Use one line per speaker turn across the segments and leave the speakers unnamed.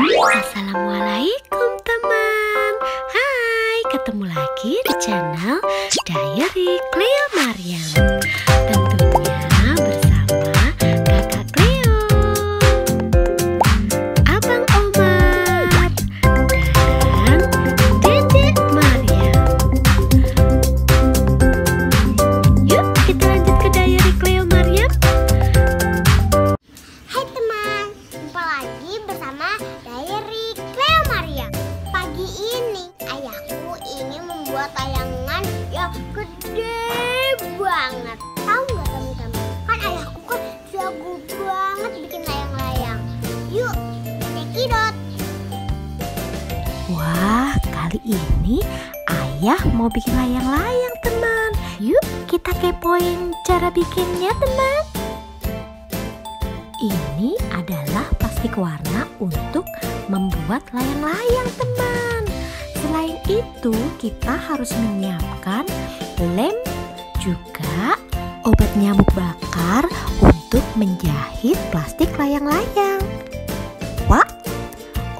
Assalamualaikum teman. Hai, ketemu lagi di channel Diary Cleo Maryam. Tentunya bersama kakak Cleo, abang Omar, dan dedek Maryam. Yuk kita lanjut ke Diary Cleo Maryam.
Hai teman, jumpa lagi bersama Diary Cleo Maryam. Pagi ini ayahku ingin membuat layangan yang gede banget. Tahu nggak teman-teman? Kan ayahku kan jago banget bikin layang-layang. Yuk, cekidot.
Wah, kali ini ayah mau bikin layang-layang teman. Yuk kita kepoin cara bikinnya teman. Ini adalah plastik warna untuk membuat layang-layang teman. Selain itu kita harus menyiapkan lem, juga obat nyamuk bakar untuk menjahit plastik layang-layang. Wah,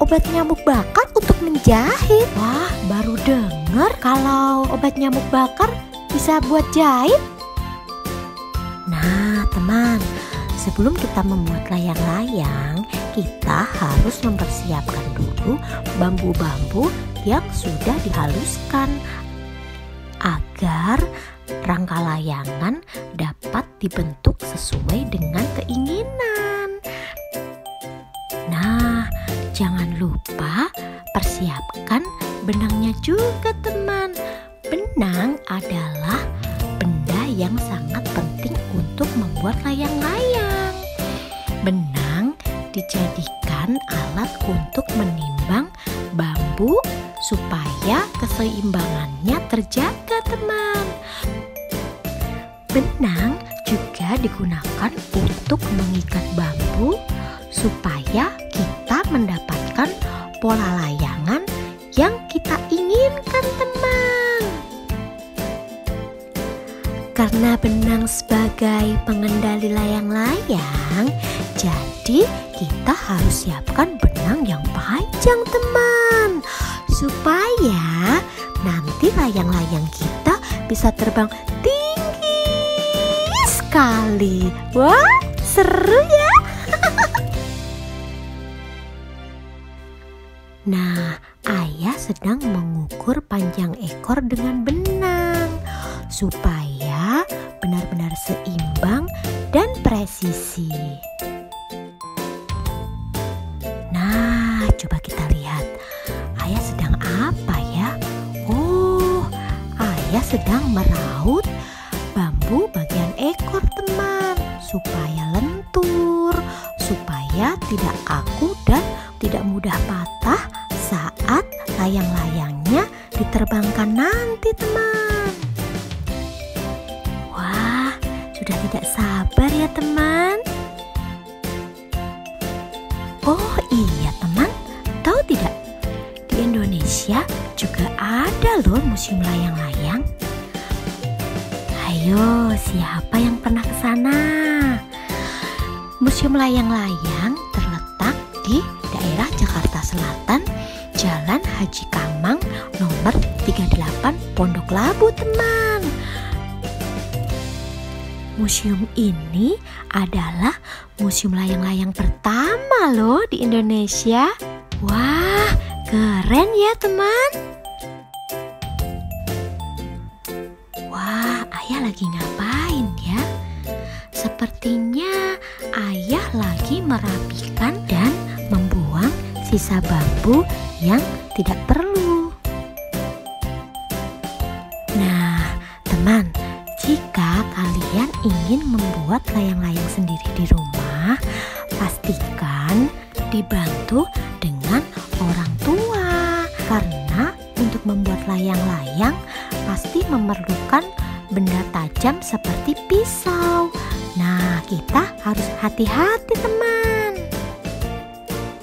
obat nyamuk bakar untuk menjahit. Wah, baru dengar kalau obat nyamuk bakar bisa buat jahit. Nah teman, sebelum kita membuat layang-layang, kita harus mempersiapkan dulu bambu-bambu yang sudah dihaluskan agar rangka layangan dapat dibentuk sesuai dengan keinginan. Nah, jangan lupa persiapkan benangnya juga teman. Benang adalah benda yang sangat penting untuk membuat layang-layang. Benang dijadikan alat untuk menimbang bambu supaya keseimbangannya terjaga teman. Benang juga digunakan untuk mengikat bambu supaya kita mendapatkan pola layangan yang kita inginkan teman. Karena benang sebagai pengendali layang-layang, jadi kita harus siapkan benang yang panjang teman, supaya nanti layang-layang kita bisa terbang tinggi sekali. Wah, seru ya. Nah, ayah sedang mengukur panjang ekor dengan benang supaya benar-benar seimbang dan presisi. Nah, coba kita lihat. Ayah sedang apa ya? Oh, ayah sedang meraut bambu bagian ekor teman supaya lentur, supaya tidak kaku dan tidak mudah patah saat layang-layangnya diterbangkan nanti teman. Wah, sudah tidak sabar ya teman. Oh iya teman, tahu tidak? Di Indonesia juga ada loh museum layang-layang. Ayo, siapa yang pernah ke sana? Museum layang-layang terletak di daerah Jakarta Selatan, Jalan Haji Kamang nomor 38 Pondok Labu teman. Museum ini adalah museum layang-layang pertama loh di Indonesia. Wah, keren ya teman. Wah, ayah lagi ngapain ya? Sepertinya ayah lagi merapikan dan membuang sisa bambu yang tidak perlu. Nah, teman, jika kalian ingin membuat layang-layang sendiri di rumah, pastikan dibantu dengan orang tua. Karena untuk membuat layang-layang pasti memerlukan benda tajam seperti pisau. Nah, kita harus hati-hati teman.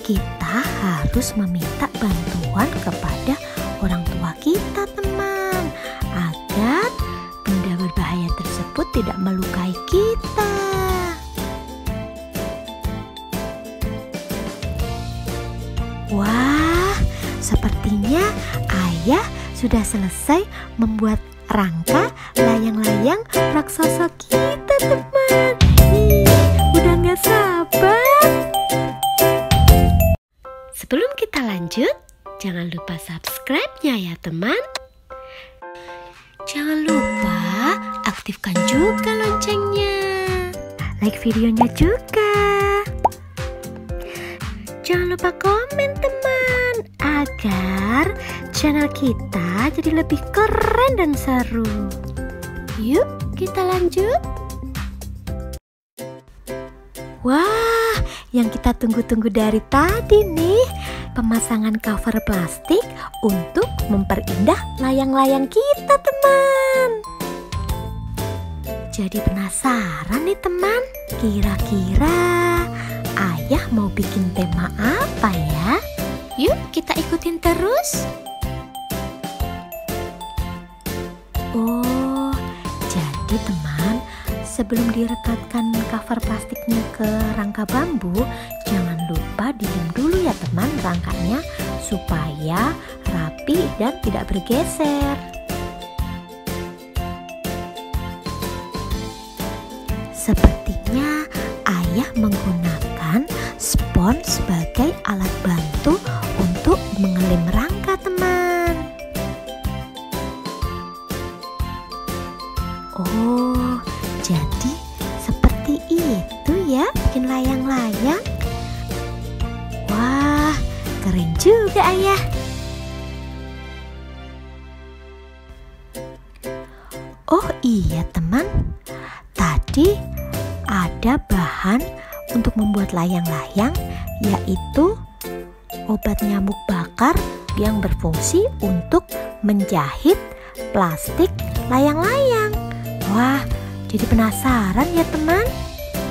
Kita harus meminta bantuan kepada orang tua kita teman, agar benda berbahaya tersebut tidak melukai kita. Wah, sepertinya ayah sudah selesai membuat rangka layang-layang raksasa kita, teman. Udah gak sabar. Sebelum kita lanjut, jangan lupa subscribe-nya ya teman. Jangan lupa aktifkan juga loncengnya. Like videonya juga. Jangan lupa komen teman, agar channel kita jadi lebih keren dan seru. Yuk kita lanjut. Wah, yang kita tunggu-tunggu dari tadi nih, pemasangan cover plastik untuk memperindah layang-layang kita teman. Jadi penasaran nih teman, kira-kira ayah mau bikin tema apa ya? Yuk kita ikutin terus. Oh, jadi teman, sebelum direkatkan cover plastiknya ke rangka bambu, jangan lupa diem dulu ya teman rangkanya, supaya rapi dan tidak bergeser. Sepertinya ayah menggunakan spons sebagai alat bantu untuk mengelem rangka teman. Oh, jadi seperti itu ya bikin layang-layang. Wah, keren juga ayah. Oh iya teman, tadi ada bahan untuk membuat layang-layang, yaitu obat nyamuk bakar yang berfungsi untuk menjahit plastik layang-layang. Wah, jadi penasaran ya teman,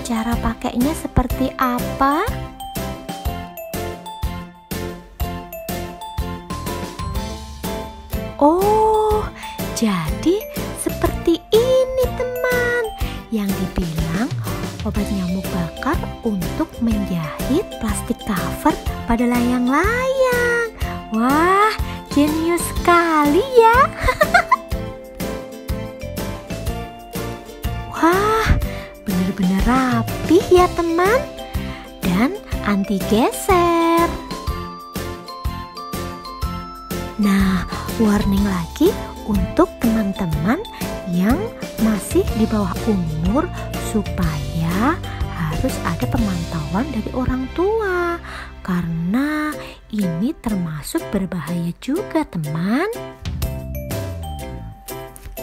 cara pakainya seperti apa? Oh, jadi seperti ini teman, yang dibilang obat nyamuk bakar untuk menjahit plastik cover pada layang-layang. Wah, jenius sekali ya. Wah, benar-benar rapih ya teman, dan anti geser. Nah, warning lagi untuk teman-teman yang masih di bawah umur, supaya harus ada pemantauan dari orang tua, karena ini termasuk berbahaya juga teman.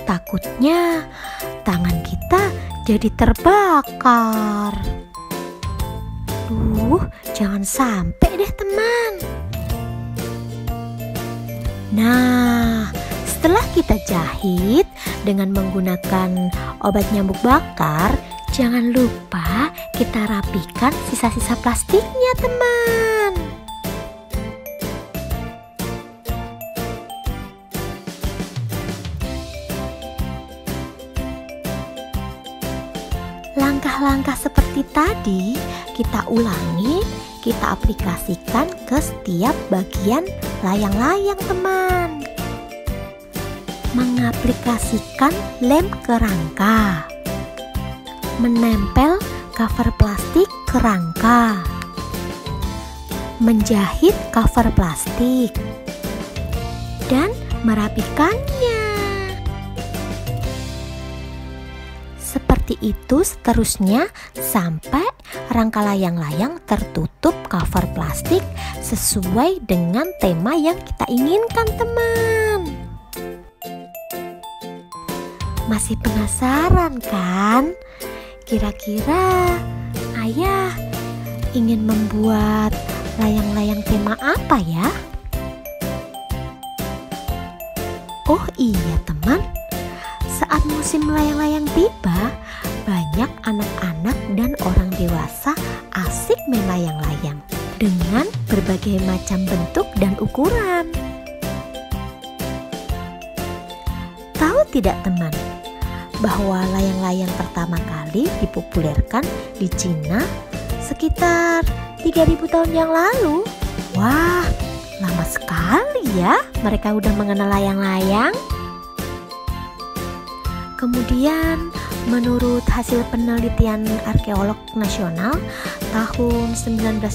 Takutnya tangan kita jadi terbakar. Jangan sampai deh teman. Nah, setelah kita jahit dengan menggunakan obat nyamuk bakar, jangan lupa kita rapikan sisa-sisa plastiknya teman. Langkah-langkah seperti tadi kita ulangi, kita aplikasikan ke setiap bagian layang-layang teman. Mengaplikasikan lem ke rangka, menempel cover plastik ke rangka, menjahit cover plastik, dan merapikannya. Seperti itu seterusnya sampai rangka layang-layang tertutup cover plastik sesuai dengan tema yang kita inginkan teman. Masih penasaran kan? Kira-kira ayah ingin membuat layang-layang tema apa ya? Oh iya teman, saat musim layang-layang tiba, banyak anak-anak dan orang dewasa asik main layang-layang dengan berbagai macam bentuk dan ukuran. Tahu tidak teman, bahwa layang-layang pertama kali dipopulerkan di Cina sekitar 3000 tahun yang lalu. Wah, ya mereka udah mengenal layang-layang? Kemudian menurut hasil penelitian arkeolog nasional tahun 1981,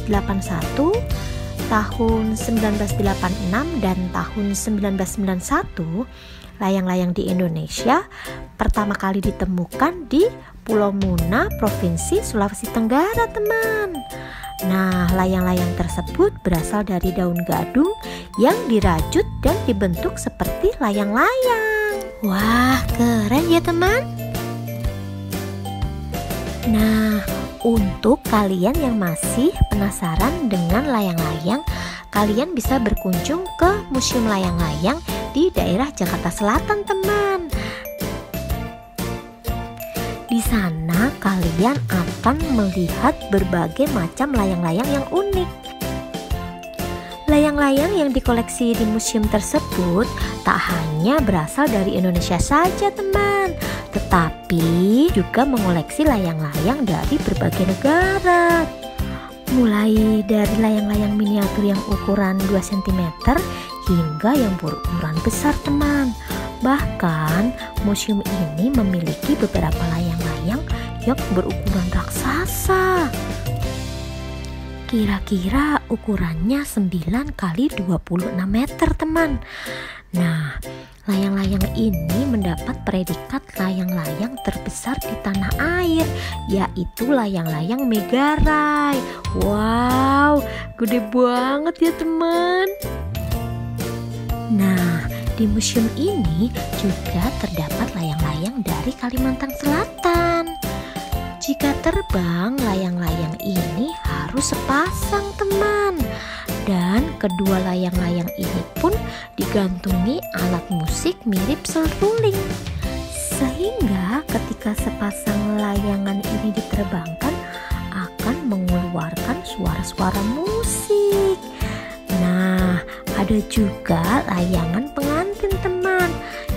tahun 1986, dan tahun 1991, layang-layang di Indonesia pertama kali ditemukan di Pulau Muna, Provinsi Sulawesi Tenggara, teman. Nah, layang-layang tersebut berasal dari daun gadung yang dirajut dan dibentuk seperti layang-layang. Wah, keren ya teman. Nah, untuk kalian yang masih penasaran dengan layang-layang, kalian bisa berkunjung ke Museum Layang-Layang di daerah Jakarta Selatan, teman. Di sana kalian akan melihat berbagai macam layang-layang yang unik. Layang-layang yang dikoleksi di museum tersebut tak hanya berasal dari Indonesia saja, teman, tetapi juga mengoleksi layang-layang dari berbagai negara. Mulai dari layang-layang miniatur yang ukuran 2 cm hingga yang berukuran besar, teman. Bahkan museum ini memiliki beberapa layang-layang yang berukuran raksasa. Kira-kira ukurannya 9 kali 26 meter, teman. Nah, layang-layang ini mendapat predikat layang-layang terbesar di tanah air, yaitu layang-layang Megaray. Wow, gede banget ya teman. Nah, di museum ini juga terdapat layang-layang dari Kalimantan Selatan. Jika terbang, layang-layang ini harus sepasang, teman. Dan kedua layang-layang ini pun digantungi alat musik mirip seruling. Sehingga ketika sepasang layangan ini diterbangkan akan mengeluarkan suara-suara musik. Nah, ada juga layangan pengantin, teman,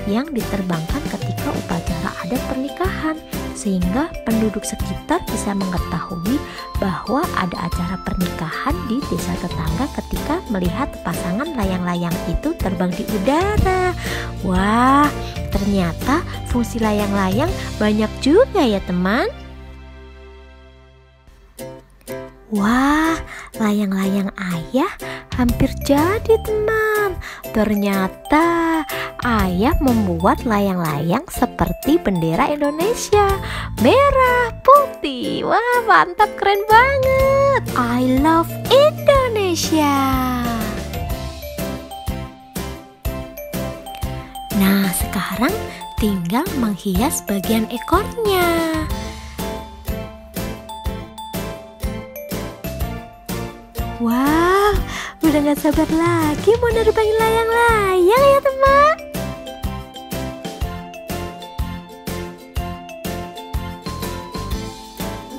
yang diterbangkan ketika upacara adat pernikahan, sehingga penduduk sekitar bisa mengetahui bahwa ada acara pernikahan di desa tetangga ketika melihat pasangan layang-layang itu terbang di udara. Wah, ternyata fungsi layang-layang banyak juga ya teman. Wah, layang-layang ayah hampir jadi, teman. Ternyata ayah membuat layang-layang seperti bendera Indonesia, merah, putih. Wah, mantap, keren banget. I love Indonesia. Nah, sekarang tinggal menghias bagian ekornya. Wow, udah gak sabar lagi mau nerbangin layang-layang ya teman.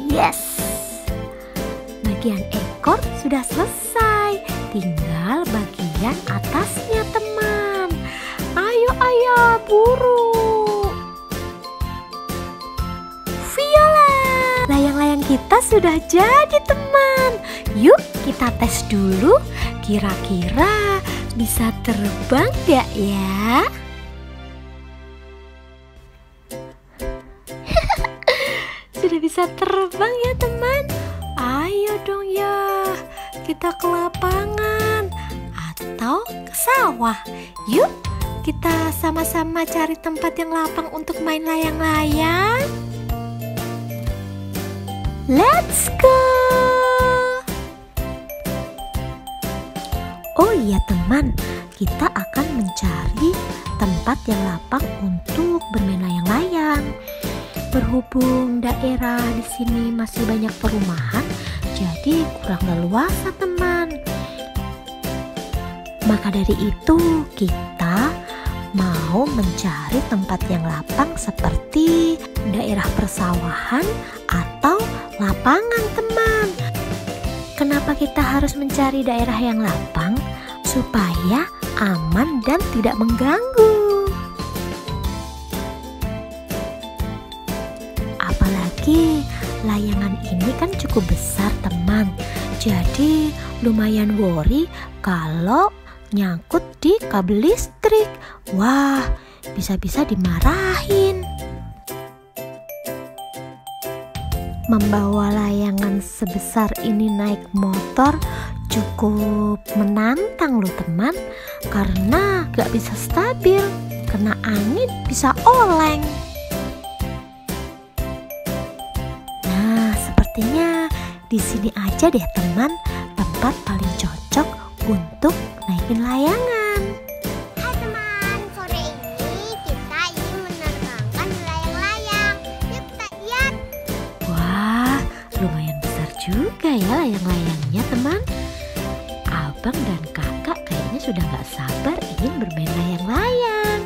Yes, bagian ekor sudah selesai, tinggal bagian atasnya teman. Ayo ayah, buru. Violet, layang-layang kita sudah jadi teman. Yuk kita tes dulu, kira-kira bisa terbang gak ya? Sudah bisa terbang ya teman? Ayo dong ya, kita ke lapangan atau ke sawah. Yuk kita sama-sama cari tempat yang lapang untuk main layang-layang. Let's go! Oh iya teman, kita akan mencari tempat yang lapang untuk bermain layang-layang. Berhubung daerah di sini masih banyak perumahan, jadi kurang leluasa teman. Maka dari itu kita mau mencari tempat yang lapang seperti daerah persawahan atau lapangan teman. Kenapa kita harus mencari daerah yang lapang? Supaya aman dan tidak mengganggu. Apalagi layangan ini kan cukup besar teman. Jadi lumayan worry kalau nyangkut di kabel listrik. Wah, bisa-bisa dimarahin. Membawa layangan sebesar ini naik motor cukup menantang loh teman, karena gak bisa stabil, kena angin bisa oleng. Nah, sepertinya di sini aja deh teman, tempat paling cocok untuk naikin layangan.
Hai teman, sore ini kita ingin menerbangkan layang-layang. Yuk kita lihat.
Wah, lumayan besar juga ya layang-layangnya teman. Abang dan kakak kayaknya sudah gak sabar ingin bermain layang-layang.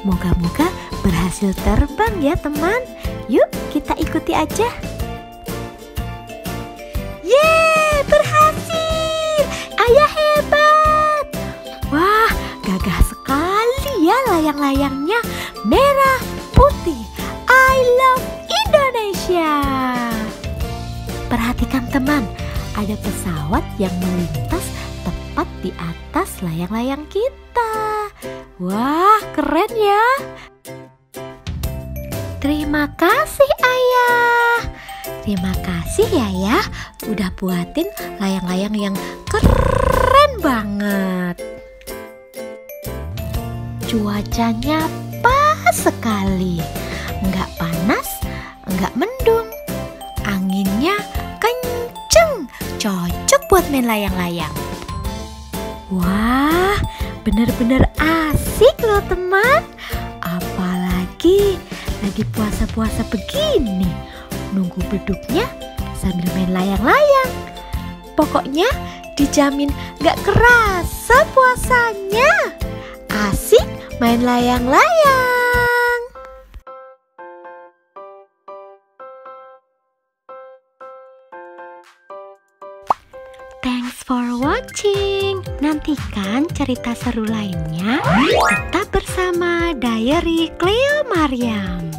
Moga-moga berhasil terbang ya teman. Yuk kita ikuti aja. Yeay, berhasil! Ayah hebat! Wah, gagah sekali ya layang-layangnya. Merah, putih. I love Indonesia. Perhatikan teman, ada pesawat yang melintas tepat di atas layang-layang kita. Wah, keren ya. Terima kasih Ayah. Terima kasih ya, udah buatin layang-layang yang keren banget. Cuacanya pas sekali, nggak panas, nggak mendung. Anginnya kenceng, cocok buat main layang-layang. Wah, bener-bener asik loh teman. Apalagi lagi puasa-puasa begini, nunggu beduknya sambil main layang-layang. Pokoknya dijamin gak kerasa puasanya. Asik main layang-layang. Thanks for watching. Nantikan cerita seru lainnya tetap bersama Diary Cleo Mariam.